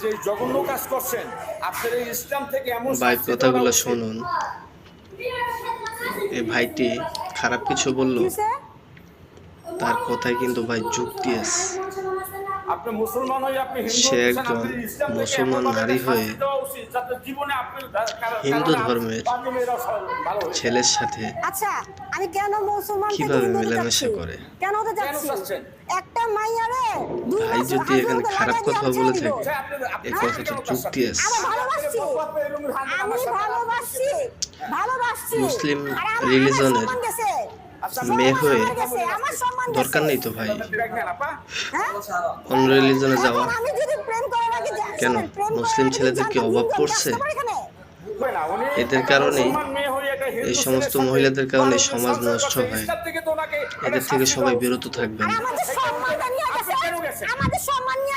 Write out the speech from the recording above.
যে জঘন্য কাজ করছেন আপনার এই ইসলাম থেকে এমন ভাই কথাগুলো শুনুন। এই ভাইটি খারাপ কিছু বলল, তার কথায় কিন্তু ভাই যুক্তি আছে। আপনি মুসলমান হয়ে আপনি সে একজন মুসলমান নারী হয়ে হিন্দু ধর্মের ছেলের সাথে আমি কেন মুসলমান থেকে কিভাবে হিন্দুতে মেলামেশা যাচ্ছি? করে? কেন হতে যাচ্ছি? একটা মাইয়ারে ভাই যদি এখানে খারাপ কথা বলে থাকে, এই কথাটা যুক্তি আছে। আমি ভালোবাসছি মুসলিম আর আমার রিলিজনের সম্মান গেছে। মেয়ে হয়ে আমার সম্মান দরকার গেছে। নেই তো ভাই হ্যাঁ? অন্য রিলিজনে যাওয়া। এখন আমি যদি প্রেম করার আগে কেন? প্রেম করার মুসলিম আগে ছেলেদের কি জানতাম অভাব হিন্দু, আমি পড়ছে? আসতে পারি এখানে? এদের কারণেই এই সমস্ত মহিলাদের কারণে সমাজ নষ্ট হয়। এদের থেকে সবাই বিরত থাকবেন। আর আমাদের সম্মানটা নিয়ে গেছে। আমাদের সম্মান নিয়ে